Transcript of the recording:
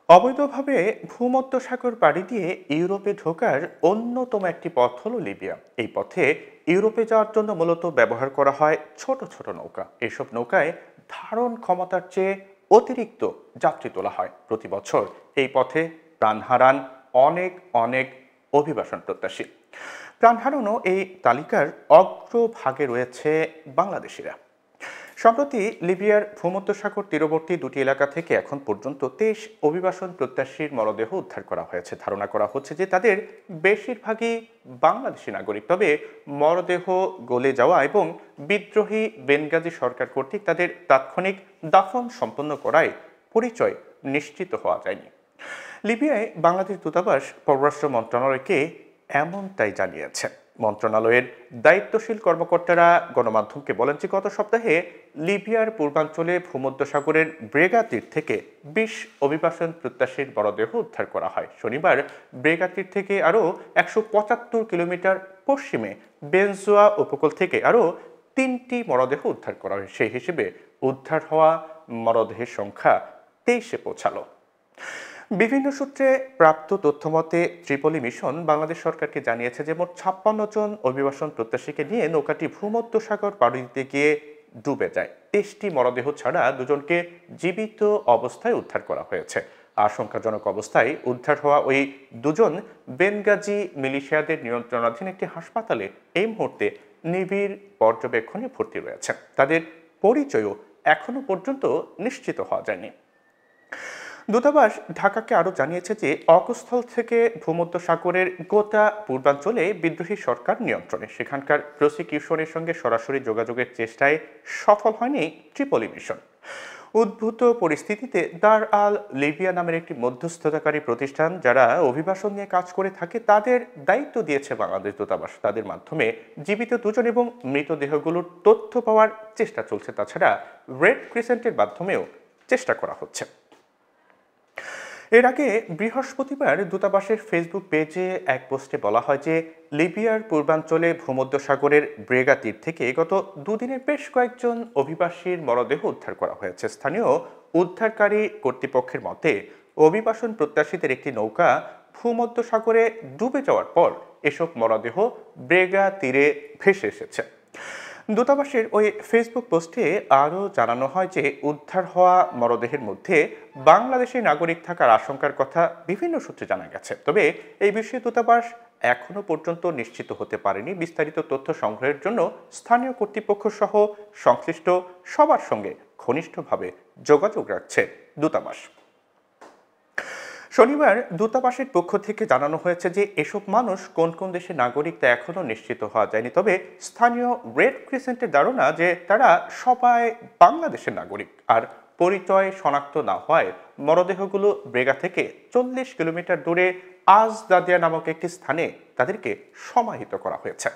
অবৈধভাবে ভূমধ্যসাগর পাড়ি দিয়ে ইউরোপে ঢোকার অন্যতম একটি পথ হলো লিবিয়া। এই পথে ইউরোপে যাওয়ার জন্য মূলত ব্যবহার করা হয় ছোট ছোট নৌকা। এসব নৌকায় ধারণ ক্ষমতার চেয়ে অতিরিক্ত যাত্রী তোলা হয়। প্রতি বছর এই পথে প্রাণ হারান অনেক অনেক অভিবাসন প্রত্যাশী। প্রাণ হারানো এই তালিকার অগ্রভাগে রয়েছে বাংলাদেশিরা। সম্প্রতি লিবিয়ার ভূমধ্যসাগর তীরবর্তী দুটি এলাকা থেকে এখন পর্যন্ত 23 অভিবাসন প্রত্যাশীর মরদেহ উদ্ধার করা হয়েছে। ধারণা করা হচ্ছে যে তাদের বেশিরভাগই বাংলাদেশি নাগরিক। তবে মরদেহ গলে যাওয়া এবং বিদ্রোহী বেনগাজি সরকার কর্তৃক তাদের তাৎক্ষণিক দাফন সম্পন্ন করায় পরিচয় নিশ্চিত হওয়া যায়নি। লিবিয়ায় বাংলাদেশ দূতাবাস পররাষ্ট্র মন্ত্রণালয়কে এমনটাই জানিয়েছে। মন্ত্রণালয়ের দায়িত্বশীল কর্মকর্তারা গণমাধ্যমকে বলেন যে গত সপ্তাহে লিবিয়ার পূর্বাঞ্চলে ভূমধ্যসাগরের ব্রেগা তীর থেকে 20 অভিবাসন প্রত্যাশীর মরদেহ উদ্ধার করা হয়। শনিবার ব্রেগা তীর থেকে আরও 175 কিলোমিটার পশ্চিমে বেনজোয়া উপকূল থেকে আরও 3টি মরদেহ উদ্ধার করা হয়। সেই হিসেবে উদ্ধার হওয়া মরদেহের সংখ্যা 23-এ পৌঁছালো। বিভিন্ন সূত্রে প্রাপ্ত তথ্যমতে ত্রিপলি মিশন বাংলাদেশ সরকারকে জানিয়েছে যে মোট 56 জন অভিবাসন প্রত্যাশীকে নিয়ে নৌকাটি ভূমধ্যসাগর পাড়ি দিতে গিয়ে ডুবে যায়। 23টি মরদেহ ছাড়া দুজনকে জীবিত অবস্থায় উদ্ধার করা হয়েছে। আশঙ্কাজনক অবস্থায় উদ্ধার হওয়া ওই দুজন বেনগাজি মিলিশিয়াদের নিয়ন্ত্রণাধীন একটি হাসপাতালে এই মুহূর্তে নিবিড় পর্যবেক্ষণে ভর্তি রয়েছে। তাদের পরিচয়ও এখনো পর্যন্ত নিশ্চিত হওয়া যায়নি। দূতাবাস ঢাকাকে আরও জানিয়েছে যে অকস্থল থেকে ভূমধ্যসাগরের গোটা পূর্বাঞ্চলে বিদ্রোহী সরকার নিয়ন্ত্রণে। সেখানকার প্রসিকিউশনের সঙ্গে সরাসরি যোগাযোগের চেষ্টায় সফল হয়নি ত্রিপলি মিশন। উদ্ভূত পরিস্থিতিতে দার আল লিবিয়া নামের একটি মধ্যস্থতাকারী প্রতিষ্ঠান যারা অভিবাসন নিয়ে কাজ করে থাকে তাদের দায়িত্ব দিয়েছে বাংলাদেশ দূতাবাস। তাদের মাধ্যমে জীবিত দুজন এবং মৃতদেহগুলোর তথ্য পাওয়ার চেষ্টা চলছে। তাছাড়া রেড ক্রিসেন্টের মাধ্যমেও চেষ্টা করা হচ্ছে। এর আগে বৃহস্পতিবার দূতাবাসের ফেসবুক পেজে এক পোস্টে বলা হয় যে লিবিয়ার পূর্বাঞ্চলে ভূমধ্যসাগরের ব্রেগা তীর থেকে গত দুদিনে বেশ কয়েকজন অভিবাসীর মরদেহ উদ্ধার করা হয়েছে। স্থানীয় উদ্ধারকারী কর্তৃপক্ষের মতে অভিবাসন প্রত্যাশীদের একটি নৌকা ভূমধ্যসাগরে ডুবে যাওয়ার পর এসব মরদেহ ব্রেগা তীরে ভেসে এসেছে। দূতাবাসের ওই ফেসবুক পোস্টে আরও জানানো হয় যে উদ্ধার হওয়া মরদেহের মধ্যে বাংলাদেশি নাগরিক থাকার আশঙ্কার কথা বিভিন্ন সূত্রে জানা গেছে। তবে এই বিষয়ে দূতাবাস এখনো পর্যন্ত নিশ্চিত হতে পারেনি। বিস্তারিত তথ্য সংগ্রহের জন্য স্থানীয় কর্তৃপক্ষ সহ সংশ্লিষ্ট সবার সঙ্গে ঘনিষ্ঠভাবে যোগাযোগ রাখছে দূতাবাস। শনিবার দূতাবাসের পক্ষ থেকে জানানো হয়েছে যে এসব মানুষ কোন কোন দেশের নাগরিক তা এখনো নিশ্চিত হওয়া যায়নি। তবে স্থানীয় রেড ক্রিসেন্টের ধারণা যে তারা সবাই বাংলাদেশের নাগরিক। আর পরিচয় শনাক্ত না হওয়ায় মরদেহগুলো ব্রেগা থেকে 40 কিলোমিটার দূরে আজদাদিয়া নামক একটি স্থানে তাদেরকে সমাহিত করা হয়েছে।